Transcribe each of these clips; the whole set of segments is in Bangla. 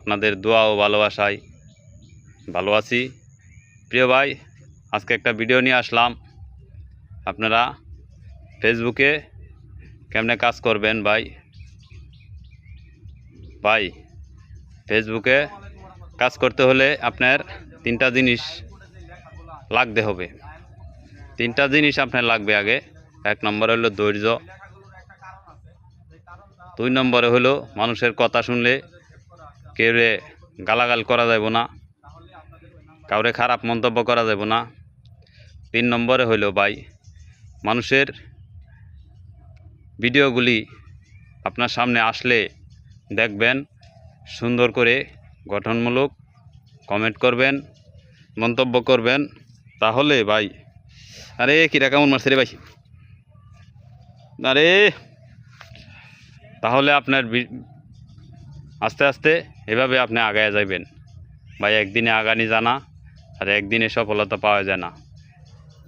আপনাদের দোয়া ও ভালোবাসায় ভালো আছি। প্রিয় ভাই, আজকে একটা ভিডিও নিয়ে আসলাম। আপনারা ফেসবুকে কেমনে কাজ করবেন ভাই ফেসবুকে কাজ করতে হলে আপনার তিনটা জিনিস লাগতে হবে। তিনটা জিনিস আপনার লাগবে। আগে 1 নম্বরে হলো ধৈর্য, 2 নম্বরে হলো মানুষের কথা শুনলে কেউরে গালাগাল করা যাব না, কাউরে খারাপ মন্তব্য করা যাব না। 3 নম্বরে হইল ভাই মানুষের ভিডিওগুলি আপনার সামনে আসলে দেখবেন, সুন্দর করে গঠনমূলক কমেন্ট করবেন, মন্তব্য করবেন। তাহলে ভাই, আরে কিরা কেমন মারছে রে ভাই, আরে তাহলে আপনার আস্তে আস্তে এভাবে আপনি আগায় যাবেন ভাই। একদিনে আগানি জানা আর একদিনে সফলতা পাওয়া যায় না।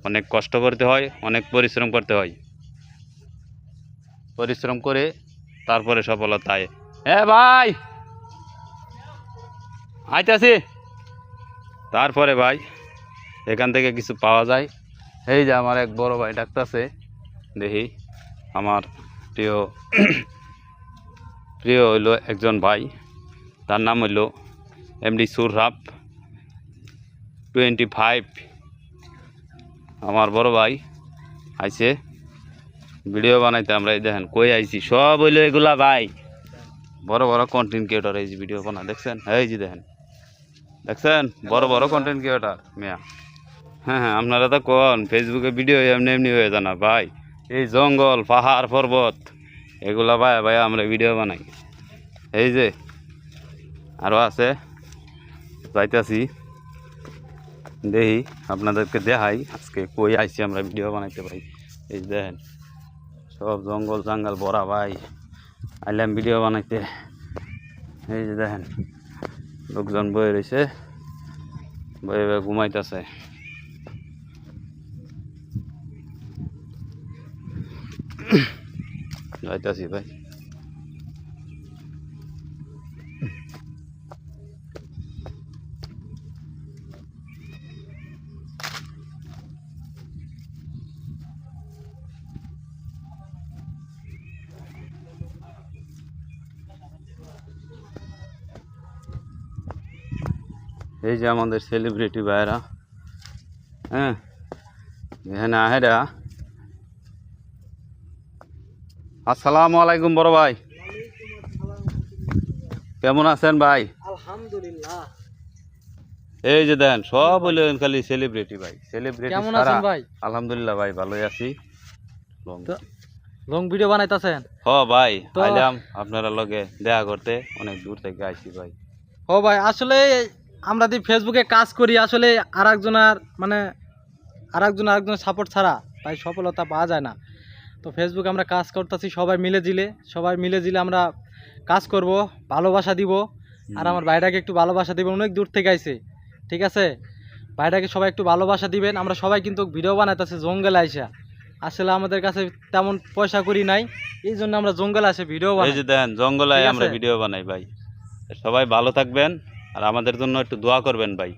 অনেক কষ্ট করতে হয়, অনেক পরিশ্রম করতে হয়। পরিশ্রম করে তারপরে সফলতা আয়। হ্যাঁ ভাই আইতাছি। তারপরে ভাই এখান থেকে কিছু পাওয়া যায়। এই যে আমার এক বড় ভাই ডাকতেছে, দেখি। আমার প্রিয় প্রিয় হইল একজন ভাই, তার নাম হইল এমডি সুরহাব 25। আমার বড় ভাই আইছে ভিডিও বানাইতে। আমরা এই দেখেন কই আইছি, সব হইলো এগুলা ভাই বড় বড় কন্টেন্ট ক্রিয়েটর। এই যে ভিডিও বানা দেখছেন, এই যে দেখছেন বড় বড় কন্টেন্ট ক্রিয়েটর মিয়া। হ্যাঁ, আপনারা তো কোন ফেসবুকে ভিডিও এমনি এমনি হয়ে জানা ভাই। এই জঙ্গল পাহাড় পর্বত এগুলা ভাই আমরা ভিডিও বানাই। এই যে আরও আছে, যাইতেছি, দেখি আপনাদেরকে দেখাই আজকে কই আইছি আমরা ভিডিও বানাইতে ভাই। এই দেখেন সব জঙ্গল জাঙ্গাল ভরা ভাই, আইলাম ভিডিও বানাইতে। এই যে দেখেন লোকজন বয়ে রয়েছে, বয়ে বয়ে ঘুমাইতেছে। যাইতেছি ভাই। এই যে আমাদের সেলিব্রিটি ভাইরা, হ্যাঁ এখানে আহেরা। আসসালামু আলাইকুম বড় ভাই, কেমন আছেন ভাই? আলহামদুলিল্লাহ। এই যে দেন সব হইলো খালি সেলিব্রিটি ভাই, সেলিব্রিটি। কেমন আছেন ভাই? আলহামদুলিল্লাহ ভাই, ভালোই আছি। লং ভিডিও বানাইতাছেন? ভাই আইলাম আপনারা লগে দেখা করতে, অনেক দূর থেকে আইছি ভাই। ভাই আসলে আমরা যে ফেসবুকে কাজ করি, আসলে আরেকজনের সাপোর্ট ছাড়া ভাই সফলতা পাওয়া যায় না। তো ফেসবুকে আমরা কাজ করতেছি সবাই মিলে জিলে আমরা কাজ করব, ভালোবাসা দিব। আর আমার ভাইটাকে একটু ভালোবাসা দিবেন, অনেক দূর থেকে আইছে, ঠিক আছে? ভাইটাকে সবাই একটু ভালোবাসা দিবেন। আমরা সবাই কিন্তু ভিডিও বানাইতেছি জঙ্গলে আইসা। আসলে আমাদের কাছে তেমন পয়সা করি নাই, এই জন্য আমরা জঙ্গলে আসে ভিডিও বানাই। এই যে দেন জঙ্গলে আমরা ভিডিও বানাই ভাই। সবাই ভালো থাকবেন আর আমাদের জন্য একটু দোয়া করবেন ভাই।